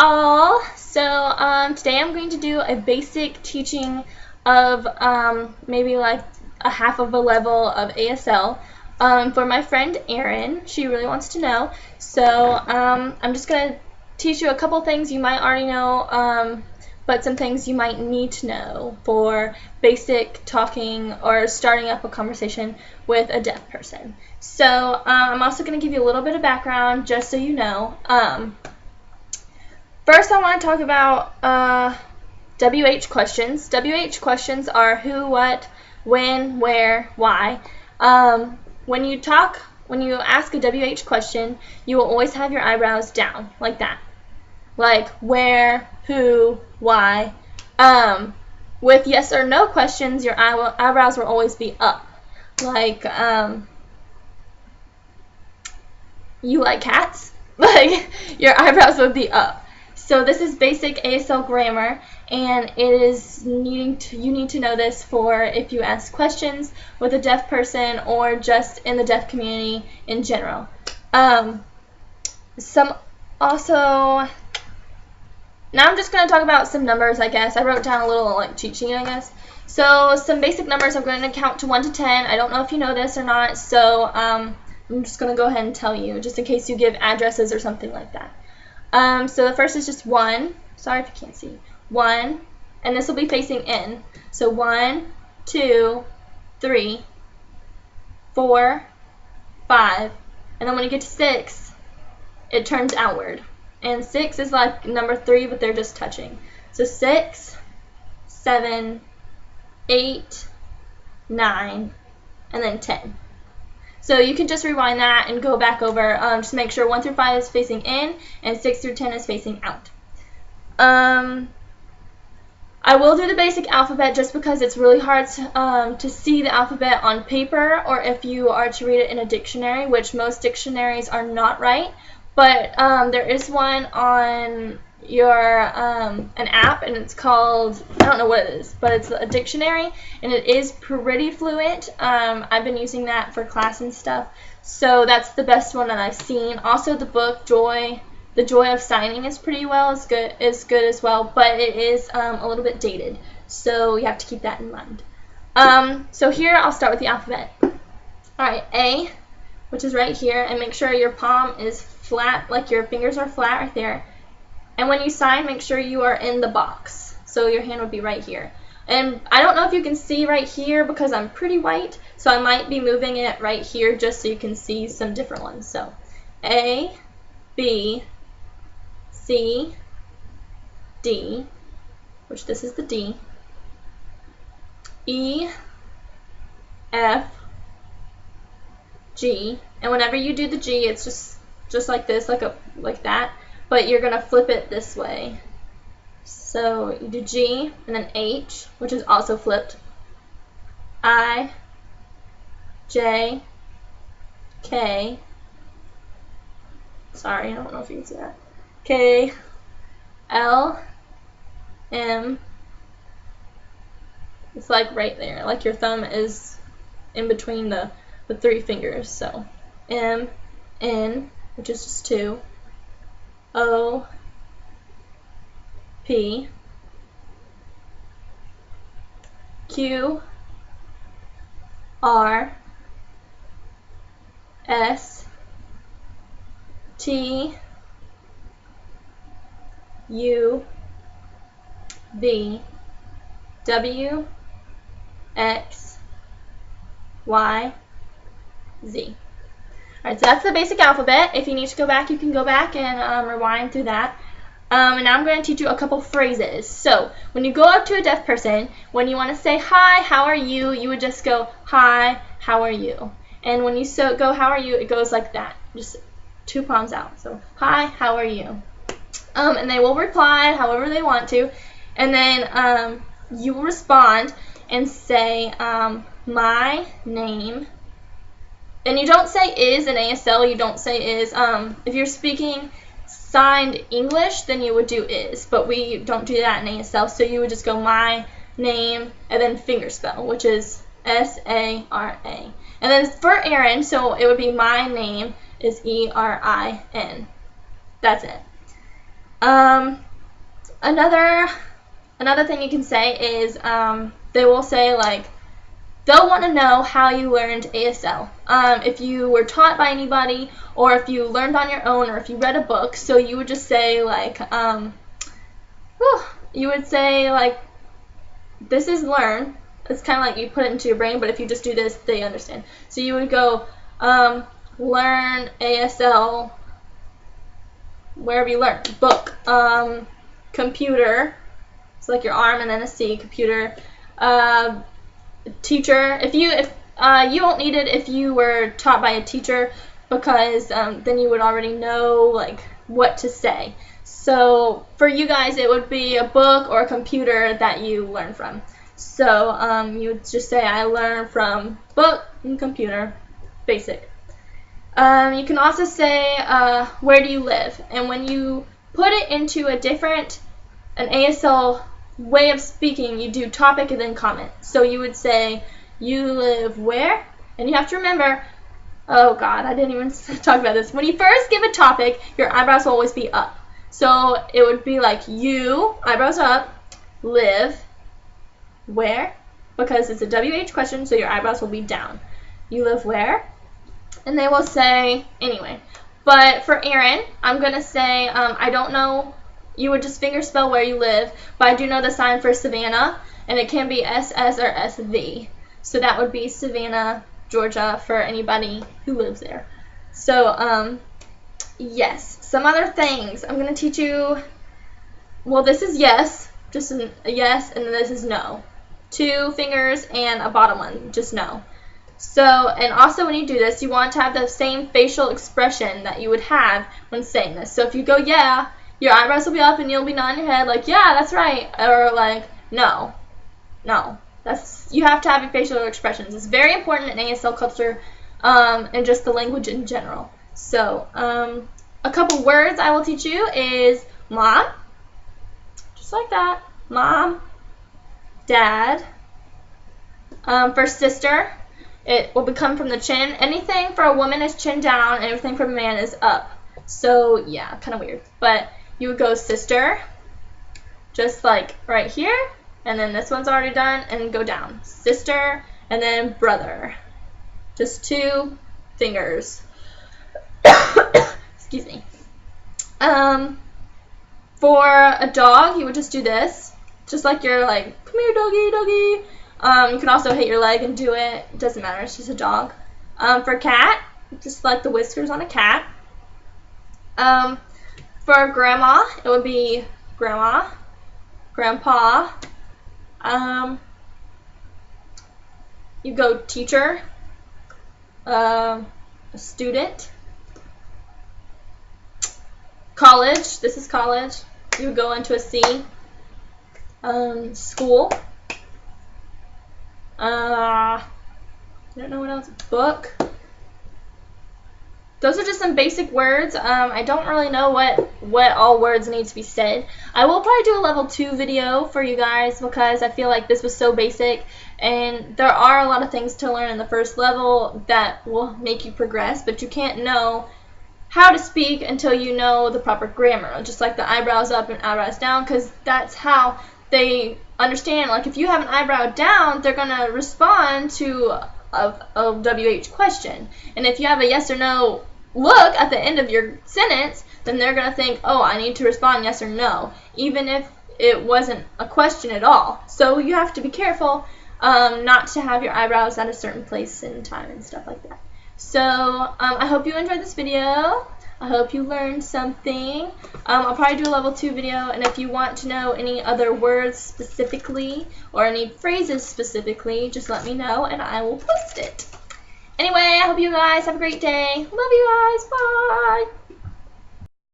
all. So today I'm going to do a basic teaching of maybe like a half of a level of ASL for my friend Erin. She really wants to know. So I'm just going to teach you a couple things you might already know, but some things you might need to know for basic talking or starting up a conversation with a deaf person. So I'm also going to give you a little bit of background just so you know. First, I want to talk about WH questions. WH questions are who, what, when, where, why. When you ask a WH question, you will always have your eyebrows down, like that. Like where, who, why. With yes or no questions, your eyebrows will always be up. Like, you like cats? Like, your eyebrows would be up. So this is basic ASL grammar, and it is you need to know this for if you ask questions with a deaf person or just in the deaf community in general. Now I'm just going to talk about some numbers, I guess. I wrote down a little like cheat sheet, I guess. So some basic numbers, I'm going to count to 1 to 10. I don't know if you know this or not, so I'm just going to go ahead and tell you, just in case you give addresses or something like that. So the first is just 1. Sorry if you can't see. 1, and this will be facing in. So 1, 2, 3, 4, 5, and then when you get to 6, it turns outward. And 6 is like number 3, but they're just touching. So 6, 7, 8, 9, and then 10. So you can just rewind that and go back over. Just make sure 1 through 5 is facing in and 6 through 10 is facing out. I will do the basic alphabet just because it's really hard to see the alphabet on paper or if you are to read it in a dictionary, which most dictionaries are not right. But there is one on your an app, and it's called, I don't know what it is, but it's a dictionary, and it is pretty fluent. I've been using that for class and stuff, so that's the best one that I've seen. Also, the book The Joy of Signing is pretty well, is good as well, but it is a little bit dated, so you have to keep that in mind. So here I'll start with the alphabet. All right, A, which is right here, and make sure your palm is flat, like your fingers are flat right there. And when you sign, make sure you are in the box. So your hand would be right here. And I don't know if you can see right here because I'm pretty white, so I might be moving it right here just so you can see some different ones. So A, B, C, D, which this is the D, E, F, G, and whenever you do the G, it's just like this, like that, but you're gonna flip it this way. So you do G and then H, which is also flipped. I, J, K. Sorry, I don't know if you can see that. K, L, M. It's like right there, like your thumb is in between the 3 fingers. So M, N, which is just 2, O, P, Q, R, S, T, U, V, W, X, Y, Z. Alright, so that's the basic alphabet. If you need to go back, you can go back and rewind through that. And now I'm going to teach you a couple phrases. So when you go up to a deaf person, when you want to say, hi, how are you, you would just go, hi, how are you? And when you go, how are you, it goes like that, just 2 palms out. So, hi, how are you? And they will reply however they want to. And then you will respond and say, my name. And you don't say is in ASL, you don't say is. If you're speaking signed English, then you would do is, but we don't do that in ASL, so you would just go my name and then fingerspell, which is S-A-R-A. And then for Erin, so it would be my name is E-R-I-N. That's it. Another thing you can say is they will say, like, they'll want to know how you learned ASL. If you were taught by anybody, or if you learned on your own, or if you read a book. So you would just say, like, you would say, like, this is learn. It's kind of like you put it into your brain, but if you just do this, they understand. So you would go, learn ASL, wherever you learn. Book, computer, it's like your arm and then a C, computer, teacher. If you won't need it if you were taught by a teacher, because then you would already know, like, what to say. So for you guys, it would be a book or a computer that you learn from. So you would just say, I learned from book and computer, basic. You can also say, where do you live? And when you put it into an ASL way of speaking, you do topic and then comment. So you would say, you live where? And you have to remember, oh God, I didn't even talk about this. When you first give a topic, your eyebrows will always be up. So it would be like, you, eyebrows up, live where? Because it's a WH question, so your eyebrows will be down. You live where? And they will say, anyway. But for Erin, I'm going to say, I don't know. You would just finger spell where you live, but I do know the sign for Savannah, and it can be SS or SV. So that would be Savannah, Georgia, for anybody who lives there. So, yes. Some other things. I'm going to teach you, well, this is yes, just a yes, and this is no. 2 fingers and a bottom one, just no. So, and also when you do this, you want to have the same facial expression that you would have when saying this. So if you go, yeah, your eyebrows will be up and you'll be nodding your head like, yeah, that's right, or like, no. You have to have your facial expressions. It's very important in ASL culture and just the language in general. So, a couple words I will teach you is mom, just like that, mom, dad. For sister, it will become from the chin. Anything for a woman is chin down, and everything for a man is up. So, yeah, kind of weird. But you would go sister, just like right here, and then this one's already done, and go down. Sister, and then brother. Just 2 fingers. Excuse me. For a dog, you would just do this. Just like you're like, come here, doggy, doggy. You can also hit your leg and do it. It doesn't matter. It's just a dog. For a cat, just like the whiskers on a cat. For grandma, it would be grandma, grandpa. You go teacher, a student. College, this is college. You would go into a C. School. I don't know what else. Book. Those are just some basic words. I don't really know what all words need to be said. I will probably do a level 2 video for you guys because I feel like this was so basic, and there are a lot of things to learn in the first level that will make you progress, but you can't know how to speak until you know the proper grammar, just like the eyebrows up and eyebrows down, because that's how they understand. Like if you have an eyebrow down, they're going to respond to a WH question. And if you have a yes or no look at the end of your sentence, then they're going to think, oh, I need to respond yes or no, even if it wasn't a question at all. So you have to be careful not to have your eyebrows at a certain place and time and stuff like that. So I hope you enjoyed this video. I hope you learned something. I'll probably do a level 2 video, and if you want to know any other words specifically or any phrases specifically, just let me know and I will post it. Anyway, I hope you guys have a great day. Love you guys. Bye.